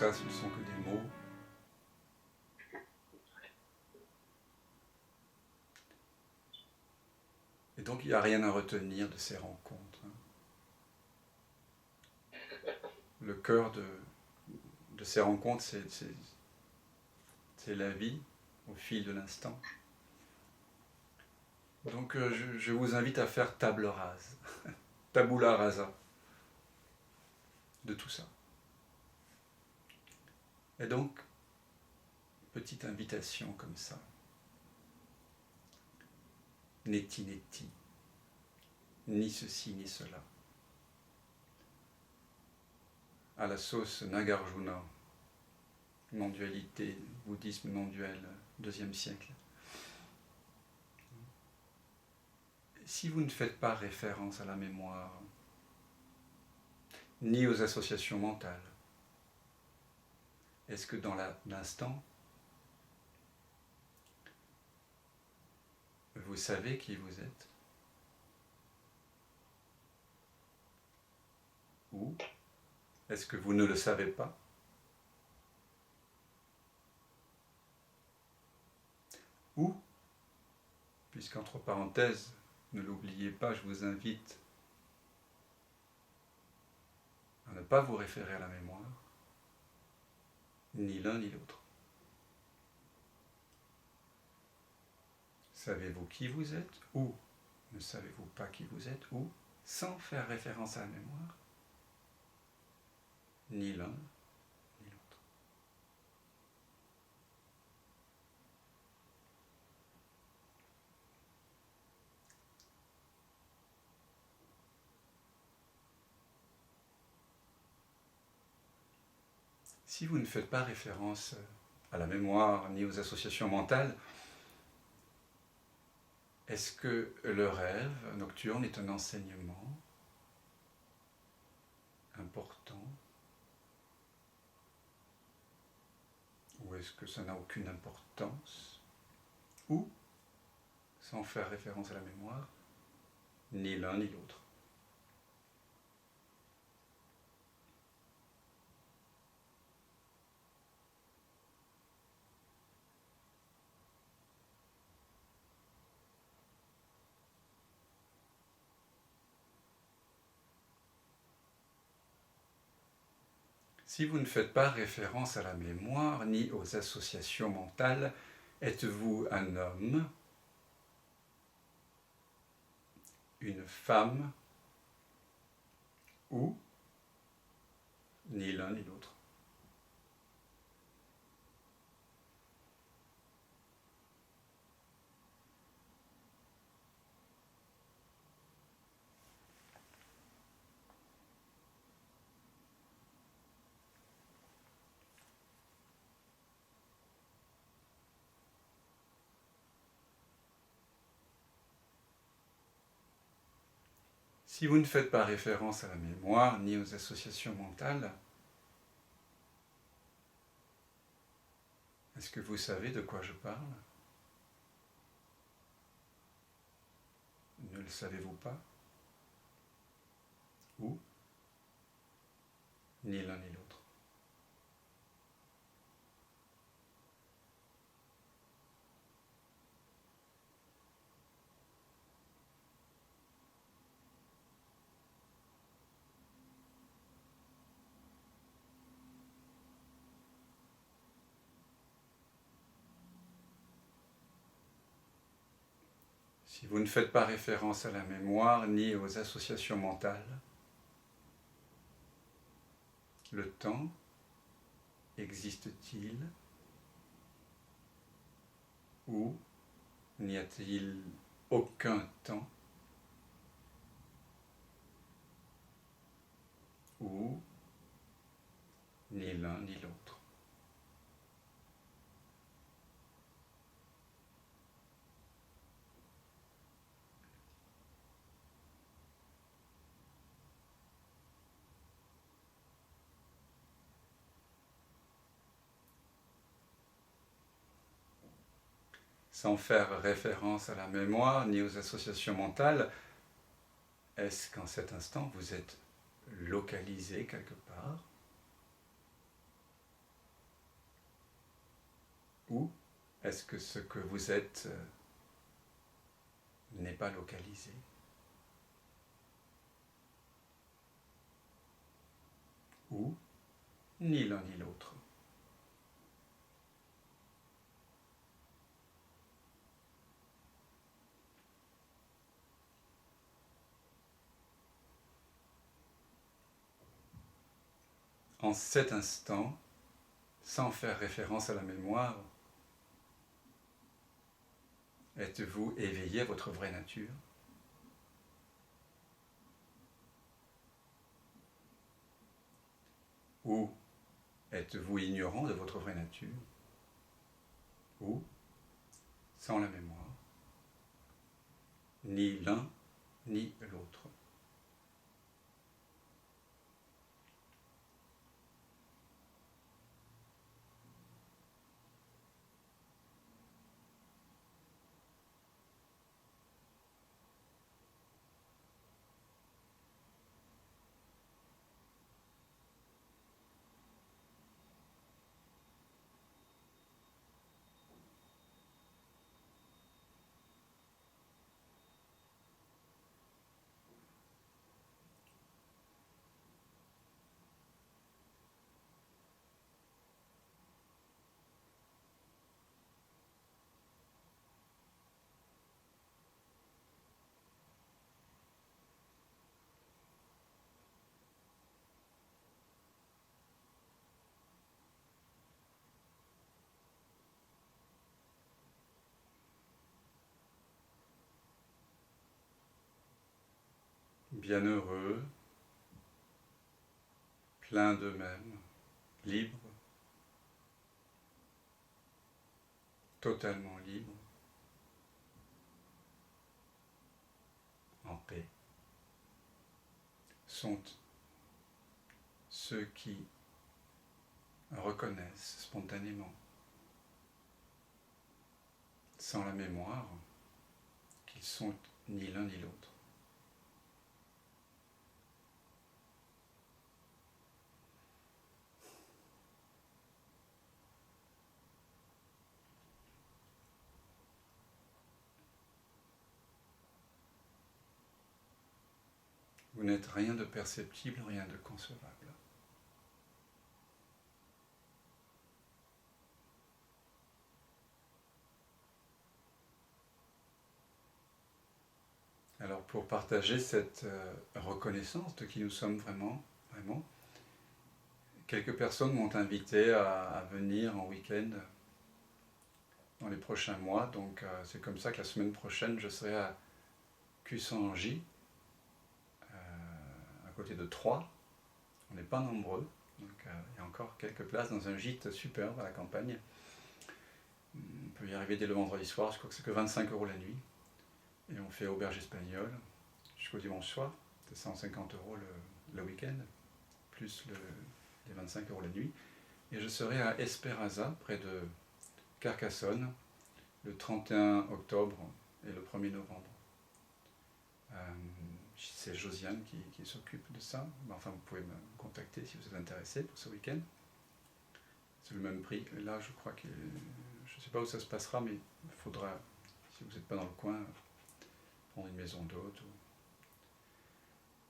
ça, ce ne sont que des mots. Et donc, il n'y a rien à retenir de ces rencontres. Le cœur de ces rencontres, c'est la vie au fil de l'instant. Donc, je vous invite à faire table rase, tabula rasa, de tout ça. Et donc, petite invitation comme ça. Neti neti, ni ceci ni cela. À la sauce Nagarjuna, non-dualité, bouddhisme non-duel, 2e siècle. Si vous ne faites pas référence à la mémoire, ni aux associations mentales, est-ce que dans l'instant, vous savez qui vous êtes? Ou est-ce que vous ne le savez pas? Ou, puisqu'entre parenthèses, ne l'oubliez pas, je vous invite à ne pas vous référer à la mémoire, ni l'un ni l'autre. Savez-vous qui vous êtes? Ou ne savez-vous pas qui vous êtes? Ou, sans faire référence à la mémoire, ni l'un ni l'autre. Si vous ne faites pas référence à la mémoire ni aux associations mentales, est-ce que le rêve nocturne est un enseignement important? Ou est-ce que ça n'a aucune importance? Ou, sans faire référence à la mémoire, ni l'un ni l'autre. Si vous ne faites pas référence à la mémoire ni aux associations mentales, êtes-vous un homme, une femme, ou ni l'un ni l'autre? Si vous ne faites pas référence à la mémoire ni aux associations mentales, est-ce que vous savez de quoi je parle? Ne le savez-vous pas? Ou ni l'un ni l'autre? Si vous ne faites pas référence à la mémoire ni aux associations mentales, le temps existe-t-il ou n'y a-t-il aucun temps ou ni l'un ni l'autre? Sans faire référence à la mémoire ni aux associations mentales, est-ce qu'en cet instant vous êtes localisé quelque part? Ou est-ce que ce que vous êtes n'est pas localisé? Ou ni l'un ni l'autre? En cet instant, sans faire référence à la mémoire, êtes-vous éveillé à votre vraie nature? Ou êtes-vous ignorant de votre vraie nature? Ou, sans la mémoire, ni l'un ni l'autre? Bienheureux, plein d'eux-mêmes, libres, totalement libres, en paix, sont ceux qui reconnaissent spontanément, sans la mémoire, qu'ils sont ni l'un ni l'autre. Vous n'êtes rien de perceptible, rien de concevable. Alors pour partager cette reconnaissance de qui nous sommes vraiment, quelques personnes m'ont invité à venir en week-end dans les prochains mois. Donc c'est comme ça que la semaine prochaine, je serai à Cussangy, à côté de Troyes. On n'est pas nombreux, donc il y a encore quelques places dans un gîte superbe à la campagne. On peut y arriver dès le vendredi soir, je crois que c'est que 25 € la nuit. Et on fait auberge espagnole jusqu'au dimanche soir, c'est 150 € le week-end, plus les 25 € la nuit. Et je serai à Esperanza, près de Carcassonne, le 31 octobre et le 1er novembre. C'est Josiane qui s'occupe de ça. Enfin, vous pouvez me contacter si vous êtes intéressé pour ce week-end. C'est le même prix. Et là, je crois que je ne sais pas où ça se passera, mais il faudra, si vous n'êtes pas dans le coin, prendre une maison d'hôte.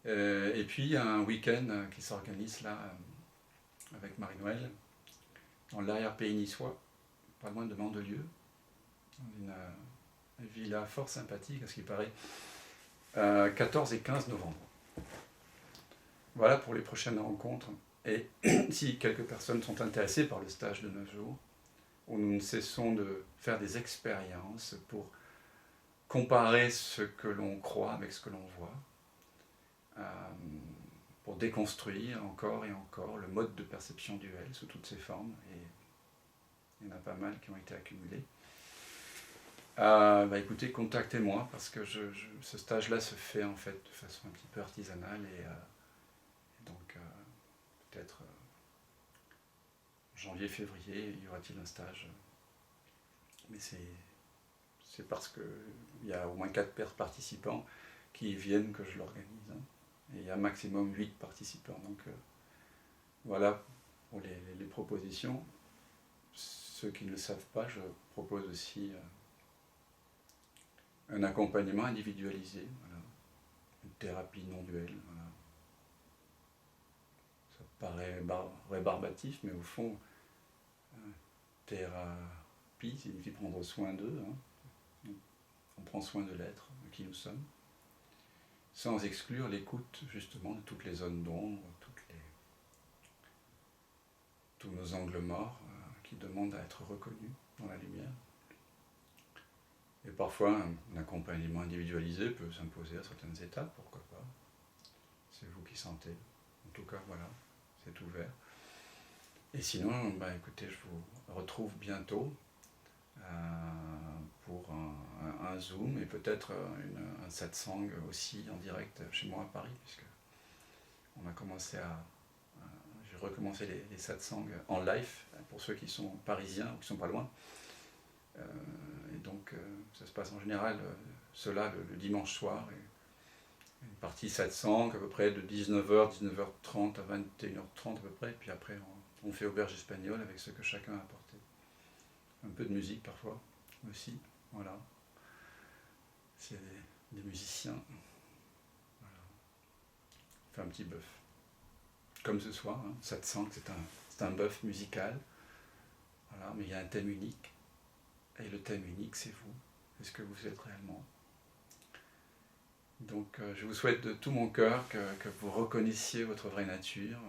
Et puis, il y a un week-end qui s'organise là, avec Marie-Noël, dans l'arrière-pays niçois, pas loin de Mandelieu, dans une villa fort sympathique, à ce qui paraît, 14 et 15 novembre. Voilà pour les prochaines rencontres. Et si quelques personnes sont intéressées par le stage de 9 jours, où nous ne cessons de faire des expériences pour comparer ce que l'on croit avec ce que l'on voit, pour déconstruire encore et encore le mode de perception duel sous toutes ses formes, et il y en a pas mal qui ont été accumulés. Écoutez, contactez-moi, parce que ce stage-là se fait en fait de façon un petit peu artisanale, et donc peut-être janvier-février, y aura-t-il un stage. Mais c'est parce qu'il y a au moins 4 participants qui viennent que je l'organise. Et il y a maximum 8 participants. Donc voilà pour les propositions. ceux qui ne le savent pas, je propose aussi un accompagnement individualisé, voilà. Une thérapie non duelle. Voilà. Ça paraît rébarbatif, mais au fond, thérapie signifie prendre soin d'eux. Hein. On prend soin de l'être, de qui nous sommes, sans exclure l'écoute justement de toutes les zones d'ombre, tous nos angles morts qui demandent à être reconnus dans la lumière. Et parfois, un accompagnement individualisé peut s'imposer à certaines étapes, pourquoi pas. C'est vous qui sentez. En tout cas, voilà, c'est ouvert. Et sinon, écoutez, je vous retrouve bientôt pour un Zoom et peut-être un satsang aussi en direct chez moi à Paris, puisque on a commencé j'ai recommencé les satsangs en live pour ceux qui sont parisiens ou qui sont pas loin. Et donc ça se passe en général cela le dimanche soir, et une partie satsang à peu près de 19h, 19h30 à 21h30 à peu près, et puis après on fait auberge espagnole avec ce que chacun a apporté. Un peu de musique parfois aussi, voilà. C'est des musiciens. Voilà. On fait un petit bœuf. Comme ce soir, hein, satsang, c'est un bœuf musical. Voilà, mais il y a un thème unique. Et le thème unique, c'est vous. C'est ce que vous êtes réellement. Donc je vous souhaite de tout mon cœur que vous reconnaissiez votre vraie nature,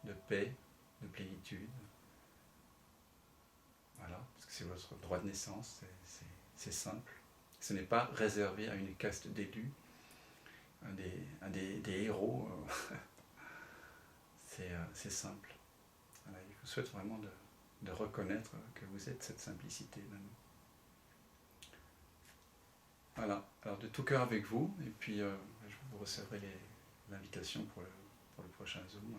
de paix, de plénitude. Voilà, parce que c'est votre droit de naissance, c'est simple. Ce n'est pas réservé à une caste d'élus, à des héros. C'est simple. Voilà, il vous souhaite vraiment de reconnaître que vous êtes cette simplicité même. Voilà, alors de tout cœur avec vous, et puis je vous recevrai l'invitation pour le prochain Zoom.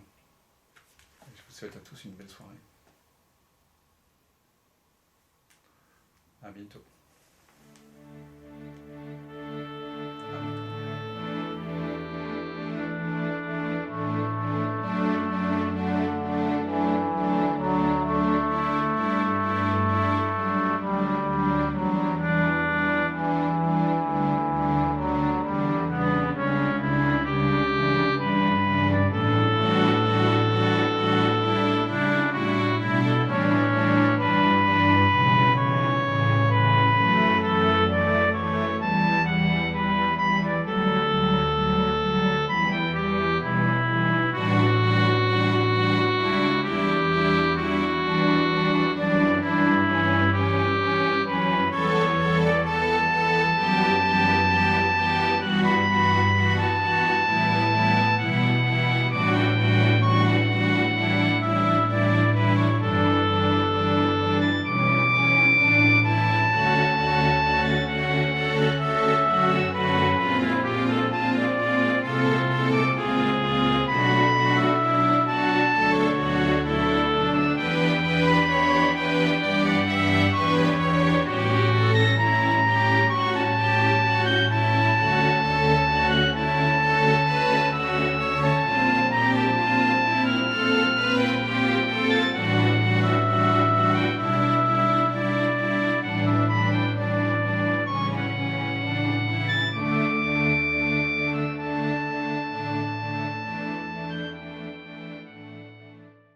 Et je vous souhaite à tous une belle soirée. À bientôt.